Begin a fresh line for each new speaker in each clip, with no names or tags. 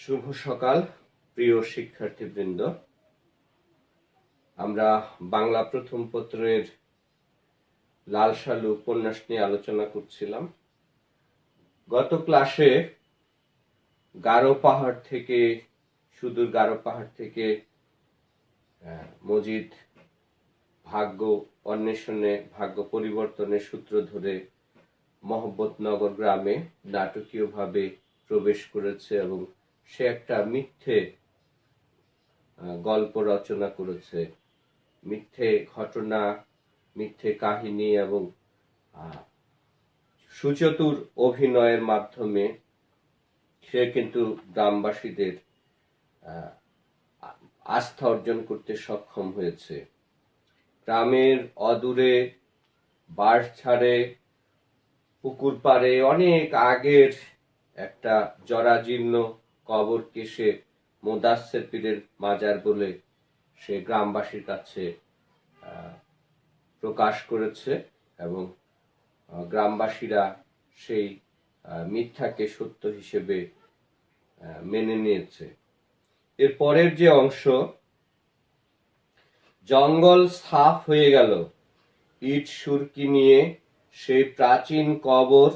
শুভ সকাল প্রিয় শিক্ষার্থীবৃন্দ। আমরা বাংলা প্রথম পত্রের লাল সালু উপন্যাস নিয়ে আলোচনা করছিলাম। গত ক্লাসে সুদূর গারো পাহাড় থেকে মজিদ ভাগ্য অন্বেষণে, ভাগ্য পরিবর্তনের সূত্র ধরে মহব্বতনগর গ্রামে নাটকীয়ভাবে প্রবেশ করেছে এবং সে একটা মিথ্যে গল্প রচনা করেছে, মিথ্যে ঘটনা, মিথ্যে কাহিনী এবং সুচতুর অভিনয়ের মাধ্যমে সে কিন্তু গ্রামবাসীদের আস্থা অর্জন করতে সক্ষম হয়েছে। গ্রামের অদূরে বাঁশঝাড়ে পুকুর পাড়ে অনেক আগের একটা জরাজীর্ণ কবরকে সে মোদাচ্ছের পীরের মাজার বলে সে গ্রামবাসীর কাছে প্রকাশ করেছে এবং গ্রামবাসীরা সেই মিথ্যাকে সত্য হিসেবে মেনে নিয়েছে। এর পরের যে অংশ, জঙ্গল সাফ হয়ে গেল, ইট সুরকি নিয়ে সেই প্রাচীন কবর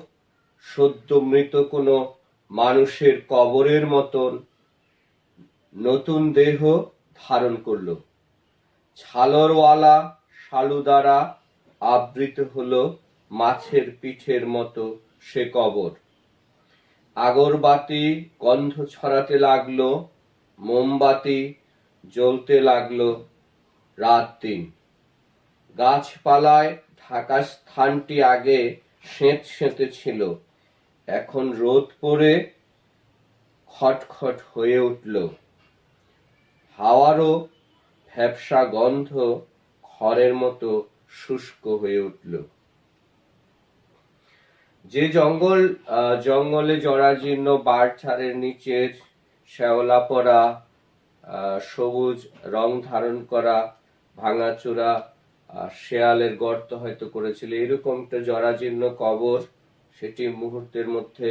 সদ্য মৃত কোনো মানুষের কবরের মতন নতুন দেহ ধারণ করল। ছালরওয়ালা শালু দ্বারা আবৃত হলো মাছের পিঠের মতো সে কবর। আগরবাতি গন্ধ ছড়াতে লাগলো, মোমবাতি জ্বলতে লাগলো রাত দিন। গাছপালায় ঢাকা স্থানটি আগে সেঁতে ছিল, এখন রোদ পড়ে খটখট হয়ে উঠল। হাওয়ারও ভ্যাপসা গন্ধ খড়ের মতো শুষ্ক হয়ে উঠল। যে জঙ্গলে জরাজীর্ণ বাঁশঝাড়ের নিচের শ্যাওলা পড়া, সবুজ রং ধারণ করা ভাঙাচোরা শেয়ালের গর্ত হয়তো করেছিল, এরকম একটা জরাজীর্ণ কবর, সেটি মুহূর্তের মধ্যে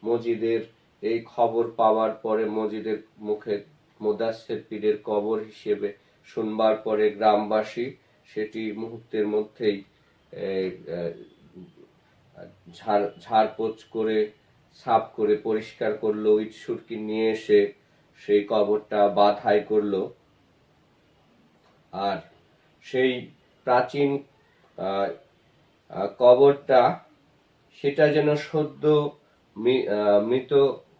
মজিদের এই খবর পাওয়ার পরে, মজিদের মুখে মোদাচ্ছের পীরের কবর হিসেবে শুনবার পরে গ্রামবাসী সেটি মুহূর্তের মধ্যেই ঝাড়পোছ করে সাফ করে পরিষ্কার করলো, ইট সুরকি নিয়ে এসে সেই কবরটা বাধাই করলো। আর সেই প্রাচীন কবরটা সেটা যেন সদ্য মৃত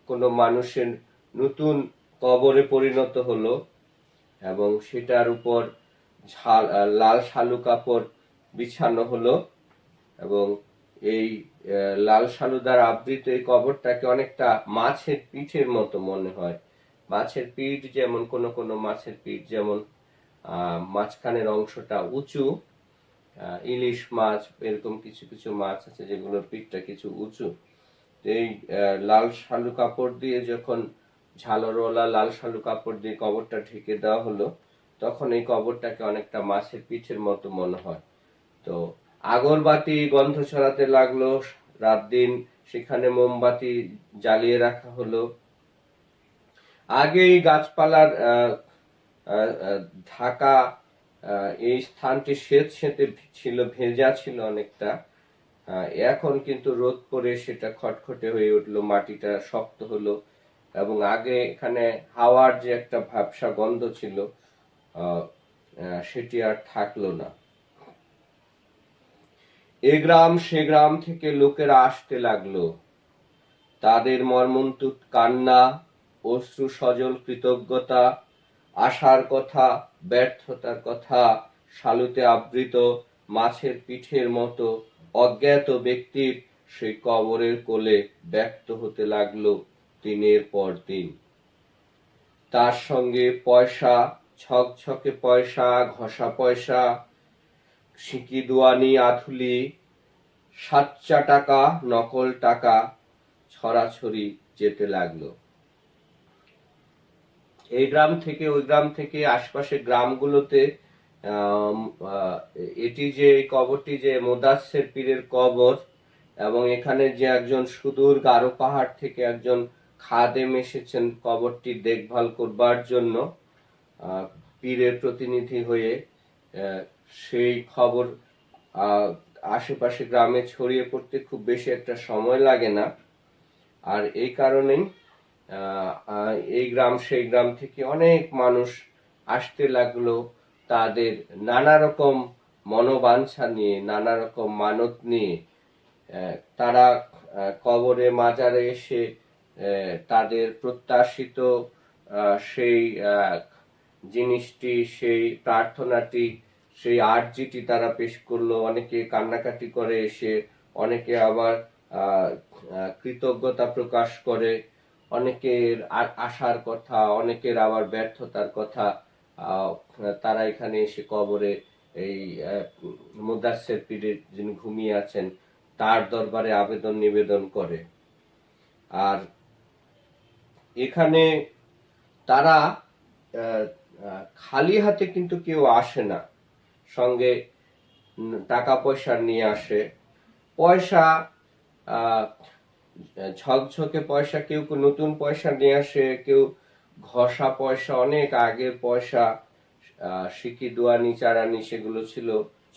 কোনো মানুষের নতুন কবরে পরিণত হলো এবং সেটার উপর লাল শালু কাপড় বিছানো হলো এবং এই লাল শালু দ্বারা আবৃত এই কবরটাকে অনেকটা মাছের পিঠের মতো মনে হয়। মাছের পিঠ যেমন কোনো মাছের পিঠ যেমন মাঝখানের অংশটা উঁচু, ইলিশ মাছ এরকম কিছু কিছু মাছ আছে যেগুলোর পিঠটা কিছু উঁচু। এই লাল শালু কাপড় দিয়ে যখন ঝালরওয়ালা লাল শালু কাপড় দিয়ে কবরটা ঢেকে দেওয়া হলো, তখন এই কবরটাকে অনেকটা মাছের পিঠের মতো মনে হয়। তো আগরবাতি গন্ধ ছড়াতে লাগলো রাত দিন, সেখানে মোমবাতি জ্বালিয়ে রাখা হলো। আগে এই গাছপালার ঢাকা এই স্থানটি সেঁতে ছিল, ভেজা ছিল অনেকটা, এখন কিন্তু রোদ পড়ে সেটা খটখটে হয়ে উঠলো, মাটিটা শক্ত হলো এবং আগে এখানে হাওয়ার যে একটা ভ্যাপসা গন্ধ ছিল সেটি আর থাকলো না। এ গ্রাম সে গ্রাম থেকে লোকেরা আসতে লাগলো, তাদের মর্মন্তুদ কান্না, অশ্রু সজল কৃতজ্ঞতা, আশার কথা, ব্যর্থতার কথা শালুতে আবৃত মাছের পিঠের মতো অজ্ঞাত ব্যক্তির সেই কবরের কোলে ব্যক্ত হতে লাগলো দিনের পর দিন। তার সঙ্গে পয়সা, ছকছকে পয়সা, ঘষা পয়সা, সিকি দুয়ানি আধুলি, সাচ্চা টাকা, নকল টাকা ছড়াছড়ি যেতে লাগলো। এই গ্রাম থেকে ওই গ্রাম থেকে আশপাশের গ্রামগুলোতে এটি যে কবরটি যে মোদাচ্ছের পীরের কবর এবং এখানে যে একজন সুদূর গারো পাহাড় থেকে একজন খাদেম এসেছেন কবরটি দেখভাল করবার জন্য। পীরের প্রতিনিধি হয়ে সেই খবর আশেপাশে গ্রামে ছড়িয়ে পড়তে খুব বেশি একটা সময় লাগে না। আর এই কারণেই এই গ্রাম সেই গ্রাম থেকে অনেক মানুষ আসতে লাগলো, তাদের নানা রকম মনোবাঞ্ছা নিয়ে, নানা রকম মানত নিয়ে। তারা কবরে মাজারে এসে তাদের প্রত্যাশিত সেই জিনিসটি, সেই প্রার্থনাটি, সেই আর্জিটি তারা পেশ করলো। অনেকে কান্নাকাটি করে এসে, অনেকে আবার কৃতজ্ঞতা প্রকাশ করে, অনেকের আশার কথা, অনেকের আবার ব্যর্থতার কথা তারা এখানে এসে কবরে এই মুদাসসির পীরের যিনি ঘুমিয়ে আছেন তার দরবারে আবেদন নিবেদন করে। আর এখানে তারা খালি হাতে কিন্তু কেউ আসে না, সঙ্গে টাকা পয়সা নিয়ে আসে। পয়সা ঝকঝকে পয়সা, কেউ নতুন পয়সা নিয়ে আসে, কেউ ঘষা পয়সা, অনেক আগের পয়সা, সিকি দুয়ানি চারানি সেগুলো ছিল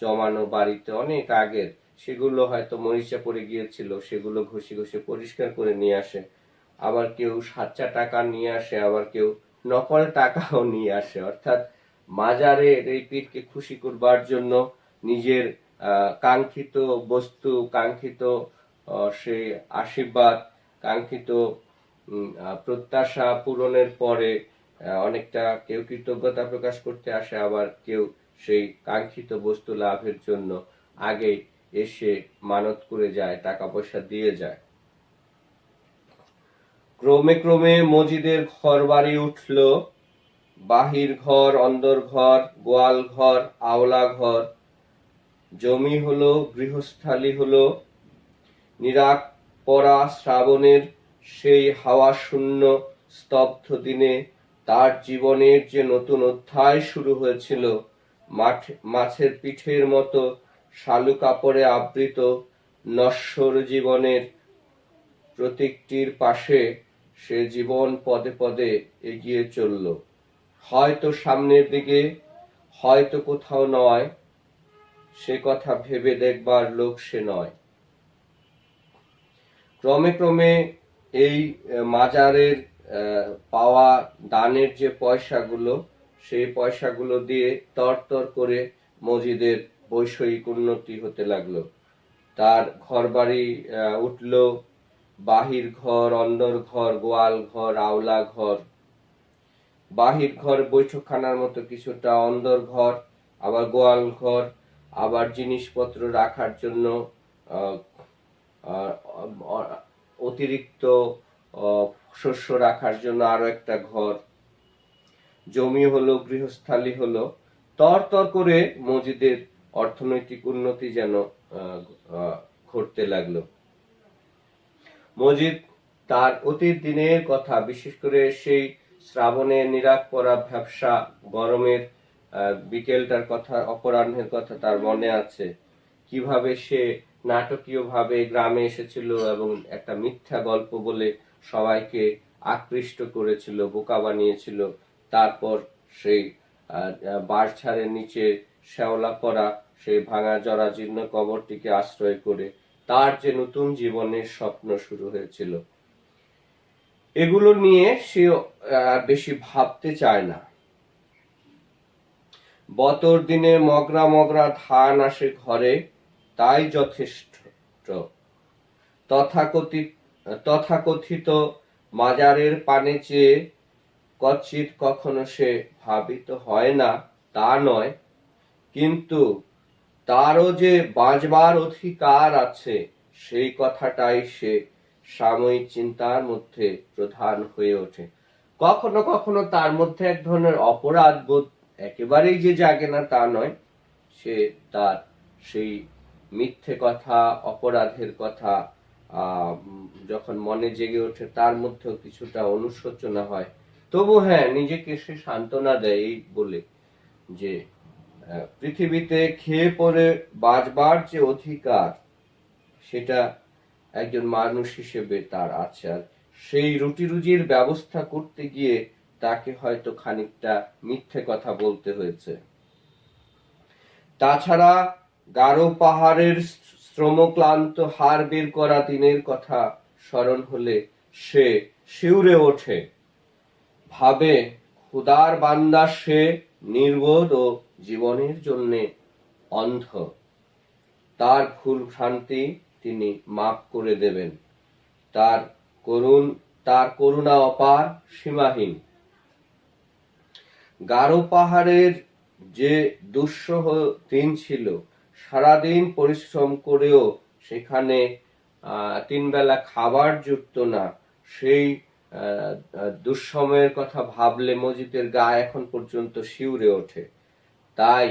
জমানো বাড়িতে অনেক আগের, সেগুলো হয়তো মরিচা পড়ে গিয়েছিল, সেগুলো ঘষে ঘষে পরিষ্কার করে নিয়ে আসে। আবার কেউ সাচ্চা টাকা নিয়ে আসে, আবার কেউ নকল টাকাও নিয়ে আসে। অর্থাৎ মাজারে এই পীরকে খুশি করবার জন্য নিজের কাঙ্ক্ষিত বস্তু, কাঙ্ক্ষিত সেই আশীর্বাদ, কাঙ্ক্ষিত প্রত্যাশা পূরণের পরে অনেকটা কেউ কৃতজ্ঞতা প্রকাশ করতে আসে, আবার কেউ সেই কাঙ্ক্ষিত বস্তু লাভের জন্য আগে এসে মানত করে যায়, টাকা পয়সা দিয়ে যায়। ক্রমে ক্রমে মসজিদের ঘর বাড়ি উঠল, বাহির ঘর, অন্দর ঘর, গোয়াল ঘর, আওলা ঘর, জমি হলো, গৃহস্থালী হলো। নিরাক পরা শ্রাবণের সেই হাওয়া শূন্য স্তব্ধ দিনে তার জীবনের যে নতুন অধ্যায় শুরু হয়েছিল, মাছের পিঠের মতো শালু কাপড়ে আবৃত নশ্বর জীবনের প্রতীকটির পাশে সে জীবন পদে পদে এগিয়ে চলল। হয়তো সামনের দিকে, হয়তো কোথাও নয়, সে কথা ভেবে দেখবার লোক সে নয়। ক্রমে ক্রমে এই মাজারের পাওয়া দানের যে পয়সাগুলো, সেই পয়সাগুলো দিয়ে তরতর করে মসজিদের বৈষয়িক উন্নতি হতে লাগলো। তার ঘর বাড়ি উঠল, বাহির ঘর, অন্দর ঘর, গোয়াল ঘর, আওলা ঘর। বাহির ঘর বৈঠকখানার মতো কিছুটা, অন্দর ঘর আবার গোয়াল ঘর, আবার জিনিসপত্র রাখার জন্য অতিরিক্ত শস্য রাখার জন্য আরো একটা ঘর। জমি হলো, গৃহস্থালী হলো। তর তর করে মসজিদের অর্থনৈতিক উন্নতি যেন ঘটতে লাগলো। মসজিদ তার অতীত দিনের কথা, বিশেষ করে সেই শ্রাবণের নিরাক পরা ভ্যাবসা গরমের বিকেলটার কথা, অপরাহ্নের কথা তার মনে আছে। কিভাবে সে নাটকীয় ভাবে গ্রামে এসেছিল এবং একটা মিথ্যা গল্প বলে সবাইকে আকৃষ্ট করেছিল, বোকা বানিয়েছিল। তারপর সেই বাঁশঝাড়ের নিচে শ্যাওলা পড়া সেই ভাঙা জরাজীর্ণ কবরটিকে আশ্রয় করে তার যে নতুন জীবনের স্বপ্ন শুরু হয়েছিল, এগুলো নিয়ে সে বেশি ভাবতে চায় না। বতর দিনে মগরা মগরা ধান আসে ঘরে, তাই যথেষ্ট। তথাকথিত মাজারের পানে চেয়ে কচিত কখনো সে ভাবিত হয় না, তা নয়, কিন্তু তারও যে বাঁচবার অধিকার আছে সেই কথাটাই সে সাময়িক চিন্তার মধ্যে প্রধান হয়ে ওঠে। কখনো কখনো তার মধ্যে এক ধরনের অপরাধ বোধ একেবারেই যে জাগে না তা নয়, সে তার সেই মিথ্যে কথা, অপরাধের কথা যখন মনে জেগে ওঠে তার মধ্যেও কিছুটা অনুশোচনা হয়। তবু হ্যাঁ, নিজেকে সে সান্ত্বনা দেয় এই বলে যে পৃথিবীতে খেয়ে পরে বাঁচবার যে অধিকার সেটা একজন মানুষ হিসেবে তার আছে। আর সেই রুটি রুজির ব্যবস্থা করতে গিয়ে তাকে হয়তো খানিকটা মিথ্যে কথা বলতে হয়েছে। তাছাড়া গারো পাহাড়ের শ্রমক্লান্ত হাড় বের করা দিনের কথা স্মরণ হলে সে শিউরে ওঠে, ভাবে খোদার বান্দা সে নির্বোধ ও জীবনের জন্য অন্ধ, তার ভুল ভ্রান্তি তিনি মাফ করে দেবেন, তার করুণা অপার সীমাহীন। গারো পাহাড়ের যে দুঃসহ দিন ছিল, সারাদিন পরিশ্রম করেও সেখানে 3 বেলা খাবার জুটত না। সেই দুঃসময়ের কথা ভাবলে মজিদের গা এখন পর্যন্ত শিউরে ওঠে। তাই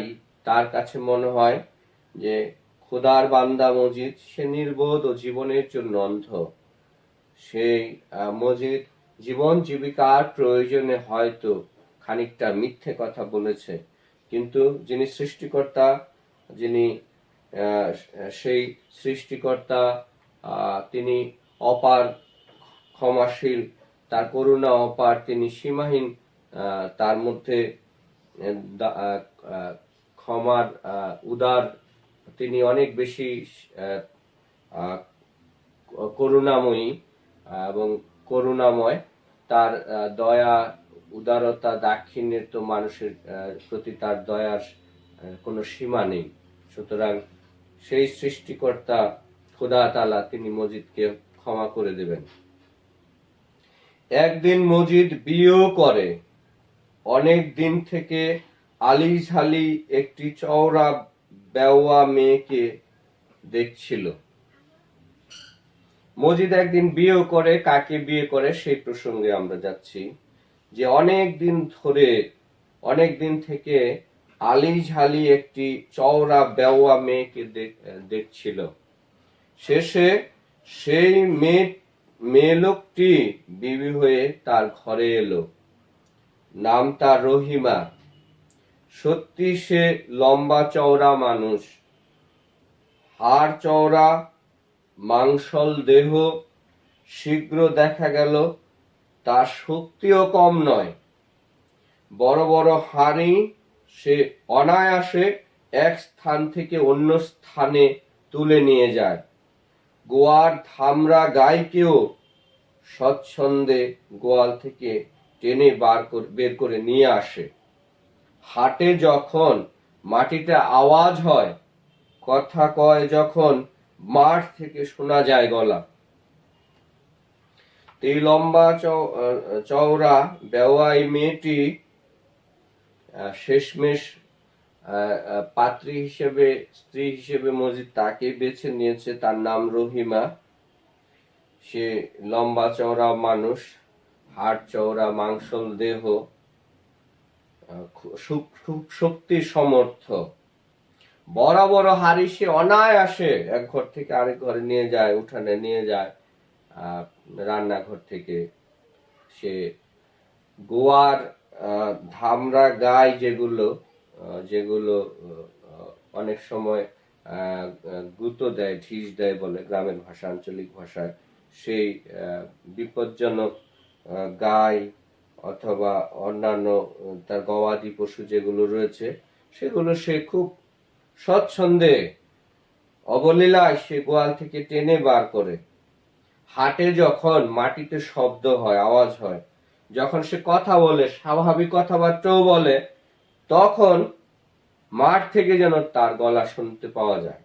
তার কাছে মনে হয় যে খোদার বান্দা মজিদ সে নির্বোধ ও জীবনের জন্য অন্ধ। সেই মজিদ জীবন জীবিকার প্রয়োজনে হয়তো খানিকটা মিথ্যে কথা বলেছে, কিন্তু যিনি সৃষ্টিকর্তা, যিনি সেই সৃষ্টিকর্তা, তিনি অপার ক্ষমাশীল, তার করুণা অপার, তিনি সীমাহীন, তার মধ্যে ক্ষমার উদার, তিনি অনেক বেশি করুণাময়ী এবং করুণাময়। তার দয়া, উদারতা, দাক্ষিণ্যের তো মানুষের প্রতি তার দয়ার কোনো সীমা নেই। সুতরাং সেই সৃষ্টিকর্তা খোদা তাআলা তিনি মজিদকে ক্ষমা করে দেবেন। একদিন মজিদ বিয়েও করে। অনেক দিন থেকে আলি ঝালি একটি চওড়া বেওয়া মেয়েকে দেখছিল। মজিদ একদিন বিয়েও করে। কাকে বিয়ে করে সেই প্রসঙ্গে আমরা যাচ্ছি, যে অনেক দিন থেকে আলি ঝালি একটি চওড়া বেওয়া মেয়েকে দেখছিল। শেষে সেই মেয়ে লোকটি বিবি হয়ে তার ঘরে এলো। নাম তার রহিমা। সত্যি সে লম্বা চওড়া মানুষ, হাড় চওড়া, মাংসল দেহ। শীঘ্র দেখা গেল তার শক্তিও কম নয়। বড় বড় হাঁড়ি সে অনায়াসে এক স্থান থেকে অন্য স্থানে তুলে নিয়ে যায়। গোয়ার ধামরা গাইকেও স্বচ্ছন্দে গোয়াল থেকে টেনে বের করে নিয়ে আসে। হাটে যখন মাটিতে আওয়াজ হয়, কথা কয় যখন, মাঠ থেকে শোনা যায় গলা। এই লম্বা চওড়া বেওয়াই মেয়েটি শেষমেশ পাত্রী হিসেবে, স্ত্রী হিসেবে মজিদ তাকে বেছে নিয়েছে। তার নাম রহিমা। সে লম্বা চওড়া মানুষ, হাড় চওড়া, মাংসল দেহ, খুব শক্তি সমর্থ। বড় বড় হাড়ি সে অনায়াসে এক ঘর থেকে আরেক ঘরে নিয়ে যায়, উঠানে নিয়ে যায়। রান্নাঘর থেকে সে গোয়ার ধামরা গাই যেগুলো অনেক সময় গুঁতো দেয়, ঢিস দেয় বলে গ্রামের ভাষা, আঞ্চলিক ভাষায়, সেই বিপজ্জনক গাই অথবা অন্যান্য তার গবাদি পশু যেগুলো রয়েছে, সেগুলো সে খুব স্বচ্ছন্দে অবলীলায় সে গোয়াল থেকে টেনে বার করে। হাটে যখন মাটিতে শব্দ হয়, আওয়াজ হয়, যখন সে কথা বলে, স্বাভাবিক কথাবার্তাও বলে, তখন মাঠ থেকে যেন তার গলা শুনতে পাওয়া যায়।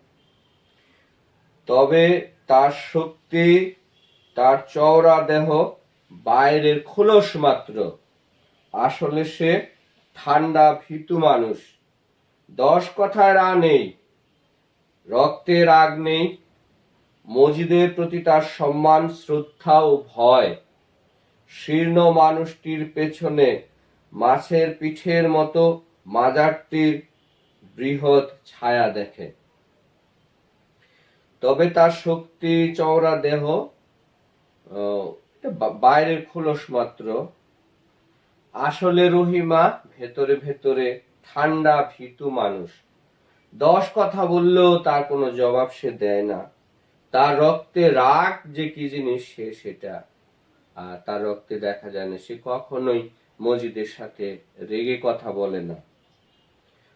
তবে তার শক্তি, তার চওড়া দেহ বাইরের খোলস মাত্র। আসলে সে ঠান্ডা ভীতু মানুষ। 10 কথায় রাগ নেই, রক্তে রাগ নেই। মজিদের প্রতি তার সম্মান, শ্রদ্ধা ও ভয়। শীর্ণ মানুষটির পেছনে মাছের পিঠের মতো মাজারটির বৃহৎ ছায়া দেখে। তবে তার শক্তি, চওড়া দেহ বাইরের খোলস মাত্র। আসলে রহিমা ভেতরে ভেতরে ঠান্ডা ভীতু মানুষ। 10 কথা বললেও তার কোনো জবাব সে দেয় না। তার রক্তে রাগ যে কি জিনিস সে সেটা তার রক্তে দেখা যায় না। সে কখনোই মসজিদের সাথে রেগে কথা বলে না।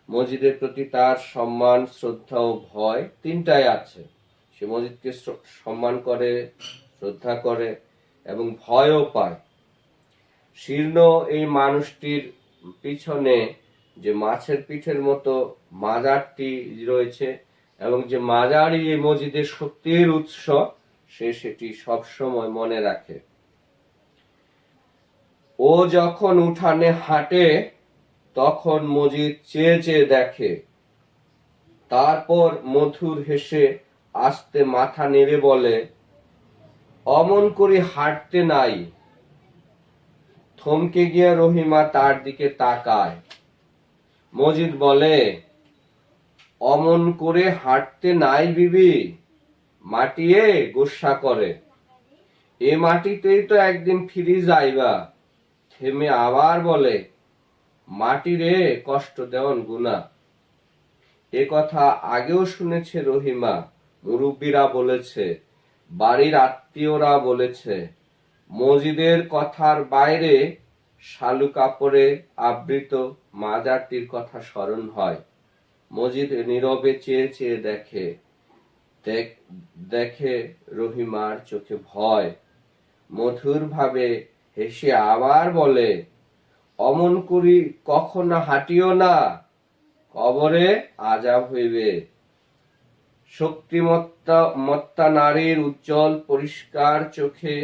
মসজিদের প্রতি তার সম্মান, শ্রদ্ধা ও ভয় তিনটাই আছে। সে মসজিদকে সম্মান করে, শ্রদ্ধা করে এবং ভয়ও পায়। শীর্ণ এই মানুষটির পিছনে যে মাছের পিঠের মতো মাজারটি রয়েছে এবং যে মাজারই এই মসজিদের শক্তির উৎস, সে সেটি সবসময় মনে রাখে। ও যখন উঠানে হাঁটে তখন মসজিদ চেয়ে চেয়ে দেখে, তারপর মধুর হেসে আস্তে মাথা নেড়ে বলে, অমন করে হাঁটতে নাই। থমকে গিয়ে রহিমা তার দিকে তাকায়। মজিদ বলে, অমন করে হাঁটতে নাই বিবি, মাটিয়ে গোসা করে। এ মাটিতেই তো একদিন ফিরে যাইবা। থেমে আবার বলে, মাটি রে কষ্ট দেওয়ান গুনাহ। এ কথা আগেও শুনেছে রহিমা, মুরব্বীরা বলেছে, বাড়ির আত্মীয়রা বলেছে। মসজিদের কথার বাইরে শালু কাপড়ে আবৃত মাজারটির কথা স্মরণ হয়। মসজিদ নীরবে চেয়ে চেয়ে দেখে রহিমার চোখে ভয়। মধুর ভাবে হেসে আবার বলে, অমন করি কখনো হাঁটিও না, কবরে আযাব হইবে। শক্তিমত্তা নারীর উজ্জ্বল পরিষ্কার চোখে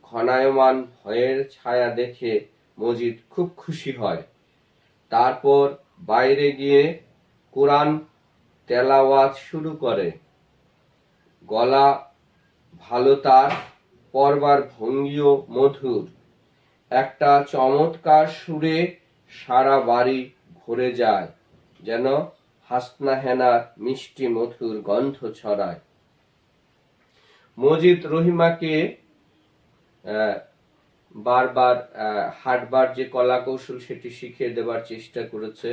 ঘনায়মান ভয়ের ছায়া দেখে মজিদ খুব খুশি হয়। তারপর বাইরে গিয়ে কোরআন তেলাওয়াত শুরু করে। গলা ভালো তার, পড়বার ভঙ্গিও মধুর। একটা চমৎকার সুরে সারা বাড়ি ভরে যায়, যেন হাসনা হেনার মিষ্টি মধুর গন্ধ ছড়ায়। মজিদ রহিমাকে বারবার হাঁটবার যে কলা কৌশল সেটি শিখিয়ে দেবার চেষ্টা করেছে।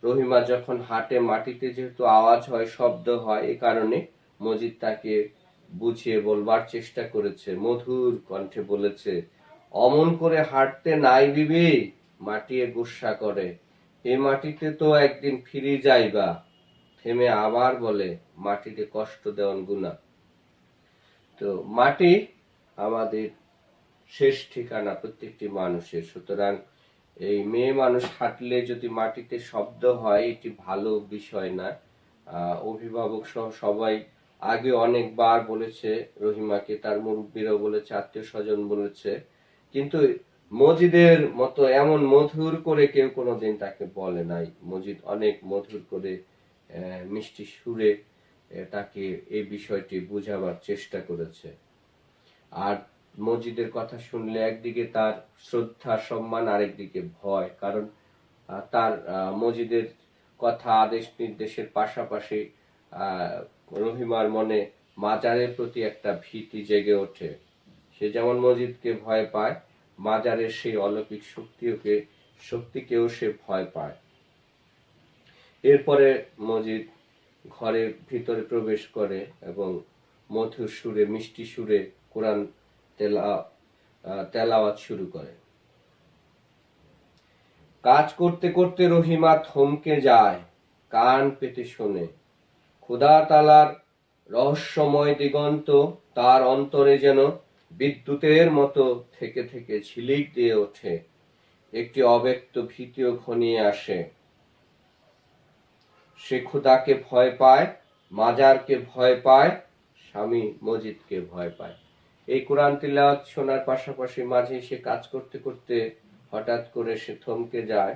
রহিমা যখন হাঁটে মাটিতে যেহেতু আওয়াজ হয়, শব্দ হয়, এ কারণে মজিদ তাকে বুঝিয়ে বলবার চেষ্টা করেছে। মধুর কণ্ঠে বলেছে, অমন করে হাঁটতে নাই বিবি, মাটিয়ে গুসা করে। এ মাটিতে তো একদিন ফিরে যাইবা। থেমে আবার বলে, মাটিতে কষ্ট দেওয়ান গুনাহ। তো মাটি আমাদের শেষ ঠিকানা প্রত্যেকটি মানুষের। সুতরাং এই মেয়ে মানুষ হাঁটলে যদি মাটিতে শব্দ হয়, এটি ভালো বিষয় না। অভিভাবক সহ সবাই আগে অনেকবার বলেছে রহিমাকে, তার মুরব্বীরাও বলেছে, আত্মীয় স্বজন বলেছে, কিন্তু মজিদের মতো এমন মধুর করে কেউ কোনোদিন তাকে বলে নাই। মজিদ অনেক মধুর করে মিষ্টি সুরে তাকে এই বিষয়টি বুঝাবার চেষ্টা করেছে। আর মসজিদের কথা শুনলে একদিকে তার শ্রদ্ধা সম্মান, আরেকদিকে ভয়। কারণ তার মসজিদের কথা আদেশ নির্দেশের পাশাপাশি রহিমার মনে মাজারের প্রতি একটা ভীতি জেগে ওঠে। সে যেমন মসজিদকে ভয় পায়, মাজারের সেই অলৌকিক শক্তিকেও সে ভয় পায়। এরপরে মসজিদ ঘরের ভিতরে প্রবেশ করে এবং মধুর সুরে, মিষ্টি সুরে কোরআন তেলাওয়াত শুরু করে। কাজ করতে করতে রহিমা থমকে যায়, কান পেতে শোনে। খোদা তাআলার রহস্যময় দিগন্ত তার অন্তরে যেন বিদ্যুতের মতো থেকে থেকে ঝিলিক দিয়ে ওঠে। একটি অব্যক্ত ভীতিও ঘনিয়ে আসে। সে খোদাকে ভয় পায়, মাজারকে ভয় পায়, স্বামী মজিদকে ভয় পায়। এই কোরআন তিলাওয়াত শোনার পাশাপাশি মাঝে সে কাজ করতে করতে হঠাৎ করে সে থমকে যায়।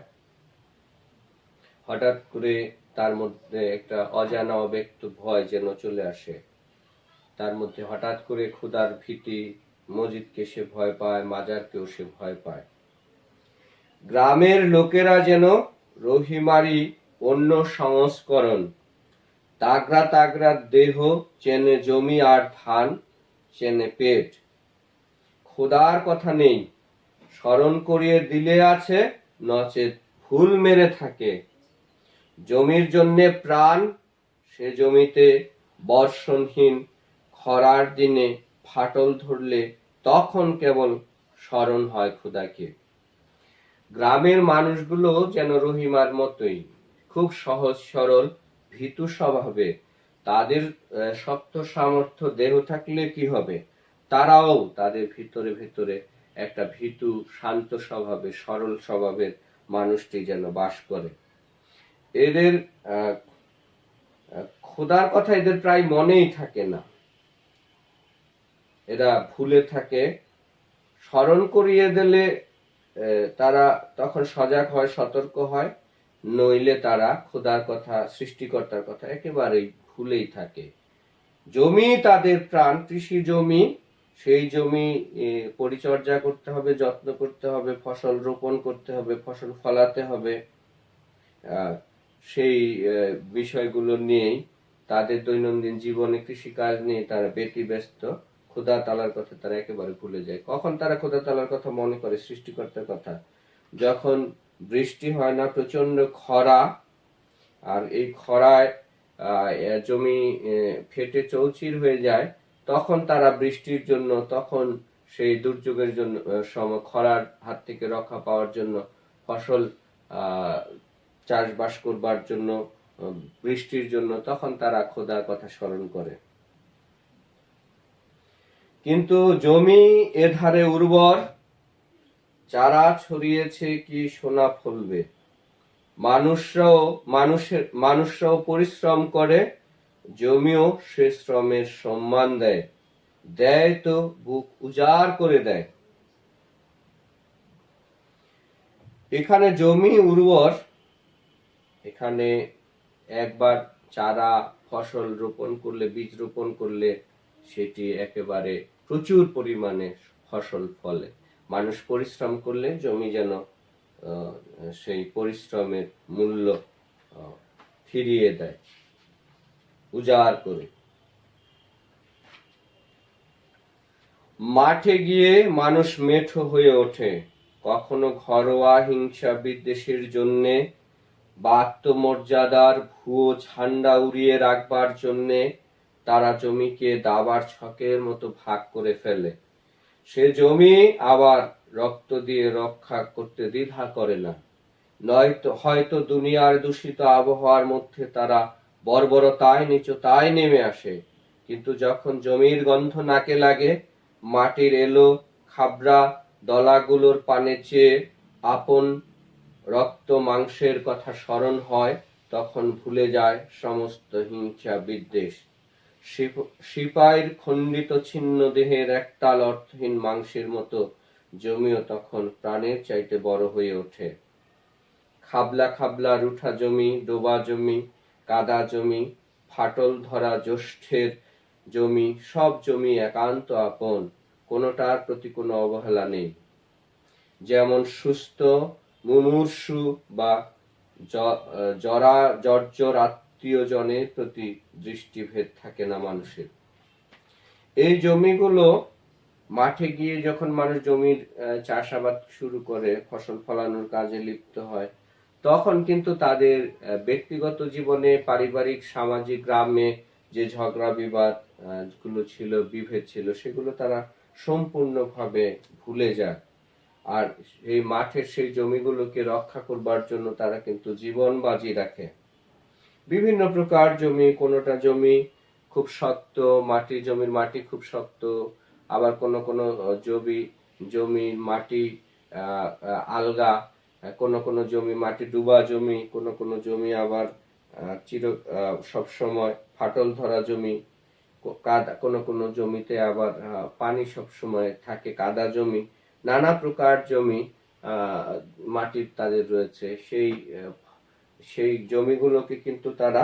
হঠাৎ করে তার মধ্যে একটা অজানা অব্যক্ত ভয় যেন চলে আসে। তার মধ্যে হঠাৎ করে খোদার ভীতি, মজিদকে সে ভয় পায়, মাজারকেও সে ভয় পায়। গ্রামের লোকেরা যেন রহিমারি অন্য সংস্করণ। তাগড়া তাগড়া দেহ, চেনে জমি আর ধান, চেনে পেট। খোদার কথা নেই, স্মরণ করিয়ে দিলে আছে, নচেত ভুল মেরে থাকে। জমির জন্যে প্রাণ, সে জমিতে বর্ষণহীন খরার দিনে ফাটল ধরলে তখন কেবল স্মরণ হয় খোদাকে। গ্রামের মানুষগুলো যেন রহিমার মতোই, খুব সহজ সরল, ভীতু স্বভাবে। তাদের শক্ত সামর্থ্য দেহ থাকলে কি হবে, তারাও তাদের ভিতরে ভিতরে একটা ভীতু শান্ত স্বভাবে সরল স্বভাবের মানুষটি যেন বাস করে। এদের খোদার কথা এদের প্রায় মনেই থাকে না, এরা ভুলে থাকে। স্মরণ করিয়ে দিলে তারা তখন সজাগ হয়, সতর্ক হয়, নইলে তারা খোদার কথা, সৃষ্টিকর্তার কথা একেবারেই ভুলেই থাকে। জমি তাদের প্রাণ, কৃষি জমি, সেই জমি পরিচর্যা করতে হবে, যত্ন করতে হবে, ফসল রোপণ করতে হবে, ফসল ফলাতে হবে, সেই বিষয়গুলো নিয়েই তাদের দৈনন্দিন জীবনে কৃষিকাজ নিয়ে তারা ব্যতিব্যস্ত। খোদা তাআলার কথা তারা একেবারে ভুলে যায়। কখন তারা খোদা তাআলার কথা মনে করে, সৃষ্টিকর্তার কথা? যখন বৃষ্টি হয় না, প্রচন্ড খরা, আর এই খরায় জমি ফেটে চৌচির হয়ে যায়, তখন তারা বৃষ্টির জন্য, তখন সেই দুর্যোগের জন্য, খরার হাত থেকে রক্ষা পাওয়ার জন্য, ফসল চাষবাস করবার জন্য, বৃষ্টির জন্য, তখন তারা খোদার কথা স্মরণ করে। কিন্তু জমি এধারে উর্বর, চারা ছড়িয়েছে কি সোনা ফলবে। মানুষরাও পরিশ্রম করে, জমিও সে শ্রমের সম্মান দেয়, দেয় তো বুক উজাড় করে দেয়। এখানে জমি উর্বর, এখানে একবার চারা ফসল রোপণ করলে, বীজ রোপণ করলে সেটি একেবারে প্রচুর পরিমাণে ফসল ফলে। মানুষ পরিশ্রম করলে জমি যেন সেই পরিশ্রমের মূল্য ফিরিয়ে দেয়, উজাড় করে। মাঠে গিয়ে মানুষ মেঠো হয়ে ওঠে, কখনো ঘরোয়া হিংসা বিদ্বেষের জন্যে বা আত্মমর্যাদার ভুয়ো ঝান্ডা উড়িয়ে রাখবার জন্যে তারা জমিকে দাবার ছকের মতো ভাগ করে ফেলে। সে জমি আবার রক্ত দিয়ে রক্ষা করতে দ্বিধা করে না। নয়তো হয়তো দুনিয়ার দূষিত আবহাওয়ার মধ্যে তারা বর্বরতায়, নীচতায় নেমে আসে, কিন্তু যখন জমির গন্ধ নাকে লাগে, মাটির এলো খাবরা দলাগুলোর পানে চেয়ে আপন রক্ত মাংসের কথা স্মরণ হয়, তখন ভুলে যায় সমস্ত হিংসা বিদ্বেষ। সিপাইর খণ্ডিত ছিন্ন দেহের একতাল অর্থহীন মাংসের মতো জমিও তখন প্রাণের চাইতে বড় হয়ে ওঠে। খাবলা খাবলা রুঠা জমি, ডোবা জমি, কাদা জমি, ফাটল ধরা জ্যৈষ্ঠের জমি, সব জমি একান্ত আপন, কোনোটার প্রতি কোনো অবহেলা নেই। যেমন সুস্থ, মুমূর্ষু বা জর্জর আত্মীয়জনের প্রতি দৃষ্টিভেদ থাকে না মানুষের। এই জমিগুলো মাঠে গিয়ে যখন মানুষ জমির চাষাবাদ শুরু করে, ফসল ফলানোর কাজে লিপ্ত হয়, তখন কিন্তু তাদের ব্যক্তিগত জীবনে, পারিবারিক, সামাজিক, গ্রামে যে ঝগড়া বিবাদ গুলো ছিল, বিভেদ ছিল, সেগুলো তারা সম্পূর্ণভাবে ভুলে যায়। আর এই মাঠের সেই জমিগুলোকে রক্ষা করবার জন্য তারা কিন্তু জীবন বাজি রাখে। বিভিন্ন প্রকার জমি, কোনোটা জমি খুব শক্ত, জমির মাটি খুব শক্ত, আবার কোন কোন জমির মাটি আলগা, কোন জমি মাটি ডুবা জমি, কোন জমি আবার সব সময় ফাটল ধরা জমি, কোন জমিতে আবার পানি সব সময় থাকে, কাদা জমি, নানা প্রকার জমি মাটির তাদের রয়েছে। সেই জমিগুলোকে কিন্তু তারা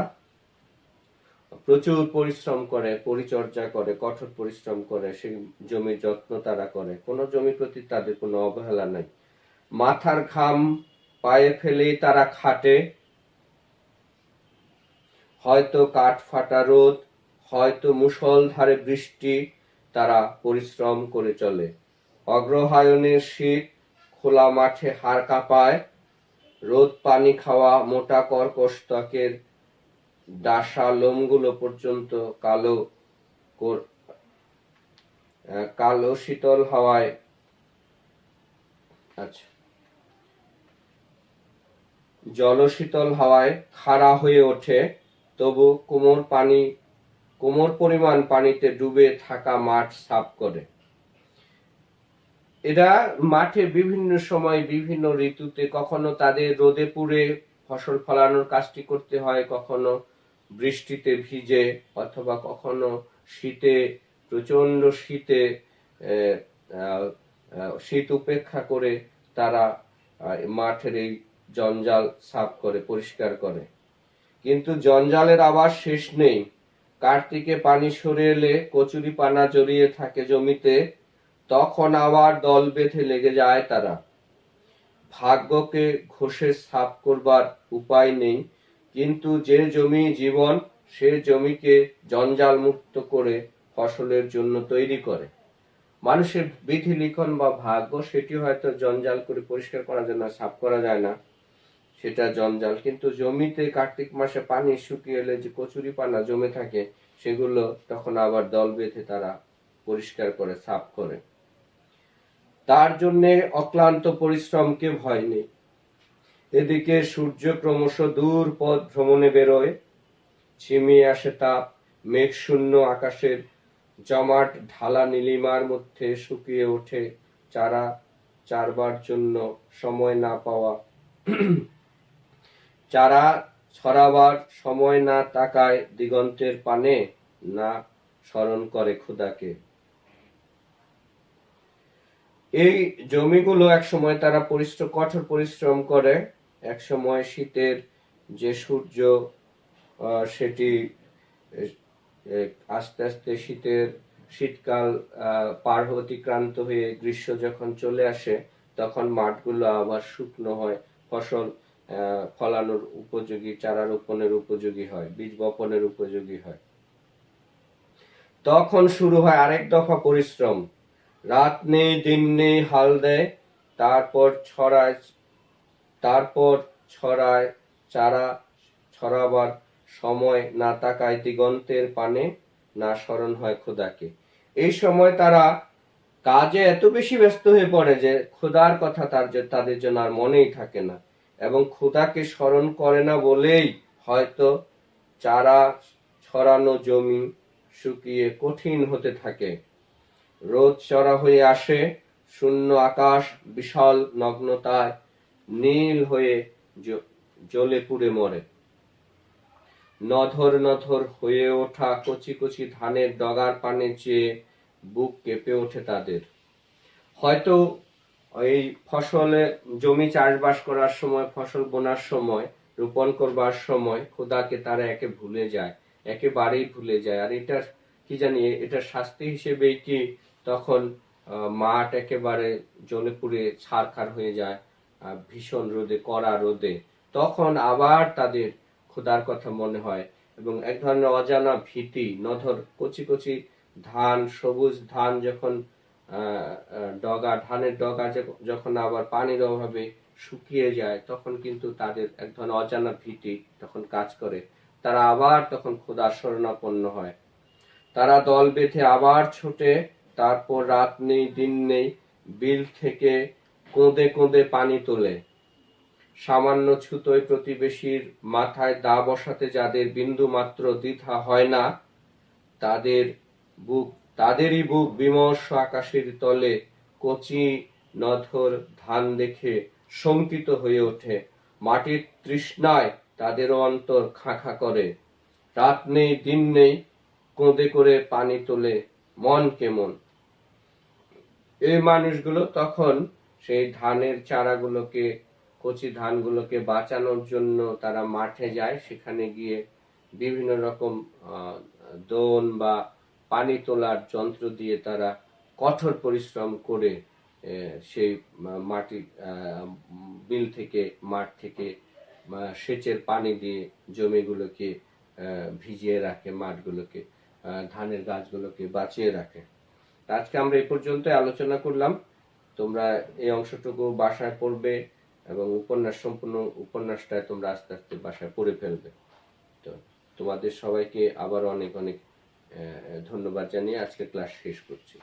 প্রচুর পরিশ্রম করে, পরিচর্যা করে, কঠোর পরিশ্রম করে, সেই জমির যত্ন তারা করে। কোনো জমির প্রতি তাদের কোনো অবহেলা নাই। মাথার ঘাম পায়ে ফেলেই তারা খাটে, হয়তো কাঠ ফাটা রোদ, হয়তো মুষলধারে বৃষ্টি, তারা পরিশ্রম করে চলে। অগ্রহায়ণের শীত, খোলা মাঠে হাড় কাঁপায়, রোদ পানি খাওয়া মোটা কর্কশ ত্বকের ডাসা লোমগুলো পর্যন্ত কালো শীতল হাওয়ায় আচ্ছা, জলশীতল হাওয়ায় খাড়া হয়ে ওঠে, তবু কোমর পরিমাণ পানিতে ডুবে থাকা মাঠ সাফ করে। এরা মাঠে বিভিন্ন সময় বিভিন্ন ঋতুতে কখনো তাদের রোদে পুড়ে ফসল ফলানোর কাজটি করতে হয়, কখনো বৃষ্টিতে ভিজে, অথবা কখনো শীতে, প্রচন্ড শীতে শীত উপেক্ষা করে তারা মাঠের এই জঞ্জাল সাফ করে, পরিষ্কার করে। কিন্তু জঞ্জালের আবার শেষ নেই। কার্তিকে পানি সরে এলে কচুরি পানা জড়িয়ে থাকে জমিতে, তখন আবার দল বেঁধে লেগে যায় তারা। ভাগ্যকে ঘষে সাফ করবার উপায় নেই, কিন্তু যে জমি জীবন, সে জমিকে জঞ্জাল মুক্ত করে ফসলের জন্য তৈরি করে। মানুষের বিধি লিখন বা ভাগ্য, সেটি হয়তো জঞ্জাল করে পরিষ্কার করা যায় না, সাফ করা যায় না, সেটা জঞ্জাল। কিন্তু জমিতে কার্তিক মাসে পানি শুকিয়ে এলে যে কচুরি পানা জমে থাকে, সেগুলো তখন আবার দল বেঁধে তারা পরিষ্কার করে, সাফ করে। তার জন্য অক্লান্ত পরিশ্রমকে ভয় নেই। এদিকে সূর্য ক্রমশ দূর পথ ভ্রমণে বেরোয়, ছিমিয়ে আসে তাপ, মেঘ শূন্য আকাশের জমাট ঢালা নীলিমার মধ্যে শুকিয়ে ওঠে চারা চারবার জন্য সময় না পাওয়া, চারা ছড়াবার সময় না তাকায় দিগন্তের পানে, না স্মরণ করে খোদাকে। এই জমিগুলো এক সময় তারা কঠোর পরিশ্রম করে। এক সময় শীতের যে সূর্য, সেটি আস্তে আস্তে শীতকাল পার অতিক্রান্ত হয়ে গ্রীষ্ম যখন চলে আসে, তখন মাঠগুলো আবার শুকনো হয়, ফসল ফলানোর উপযোগী, চারা রোপণের উপযোগী হয়, বীজ বপনের উপযোগী হয়। তখন শুরু হয় আরেক দফা পরিশ্রম। রাত নেই দিন নেই হাল দেয়, তারপর ছড়ায় চারা ছড়াবার সময় না তাকায় দিগন্তের পানে, না স্মরণ হয় খোদাকে। এই সময় তারা কাজে এত বেশি ব্যস্ত হয়ে পড়ে যে খোদার কথা তাদের জন্য আর মনেই থাকে না, এবং খোদাকে স্মরণ করে না বলেই হয়তো চারা ছড়ানো জমি শুকিয়ে কঠিন হতে থাকে। রোদ চড়া হয়ে আসে, শূন্য আকাশ বিশাল নগ্নতায় নীল হয়ে জ্বলে পুড়ে মরে। নধর নধর হয়ে ওঠা কচি কচি ধানের ডগার পানে চেয়ে বুক কেঁপে ওঠে তাদের। হয়তো এই ফসলে জমি চাষবাস করার সময়, ফসল বোনার সময়, রোপণ করবার সময় খোদাকে তারা একেবারেই ভুলে যায়। আর এটা কি জানি, এটা শাস্তি হিসেবেই কি তখন মাঠ একেবারে জ্বলে পুড়ে ছারখার হয়ে যায় ভীষণ রোদে, কড়া রোদে। তখন আবার তাদের খোদার কথা মনে হয়, এবং এক ধরনের অজানা ভীতি। কচি কচি ধান, সবুজ ধান যখন ধানের ডগা যখন আবার পানির অভাবে শুকিয়ে যায়, তখন কিন্তু তাদের এক ধরনের অজানা ভীতি তখন কাজ করে। তারা আবার তখন খোদার শরণাপন্ন হয়। তারা দল বেঁধে আবার ছোটে, তারপর রাত নেই দিন নেই বিল থেকে কোঁদে কোঁদে পানি তোলে। সামান্য ছুতোয় প্রতিবেশীর মাথায় দা বসাতে যাদের বিন্দু মাত্র দ্বিধা হয় না, তাদেরই বুক বিমর্ষ আকাশের তলে কচি নধর ধান দেখে শঙ্কিত হয়ে ওঠে। মাটির তৃষ্ণায় তাদেরও অন্তর খাঁ খাঁ করে। রাত নেই দিন নেই কোঁদে করে পানি তোলে মন কেমন। এই মানুষগুলো তখন সেই ধানের চারাগুলোকে, কচি ধানগুলোকে বাঁচানোর জন্য তারা মাঠে যায়। সেখানে গিয়ে বিভিন্ন রকম দোন বা পানি তোলার যন্ত্র দিয়ে তারা কঠোর পরিশ্রম করে সেই বিল থেকে, মাঠ থেকে সেচের পানি দিয়ে জমিগুলোকে ভিজিয়ে রাখে, মাঠগুলোকে, ধানের গাছগুলোকে বাঁচিয়ে রাখে। আজকে আমরা এই পর্যন্ত আলোচনা করলাম। তোমরা এই অংশটুকু বাসায় পড়বে, এবং সম্পূর্ণ উপন্যাসটা তোমরা আস্তে আস্তে বাসায় পড়ে ফেলবে। তো তোমাদের সবাইকে আবার অনেক অনেক ধন্যবাদ জানিয়ে আজকে ক্লাস শেষ করছি।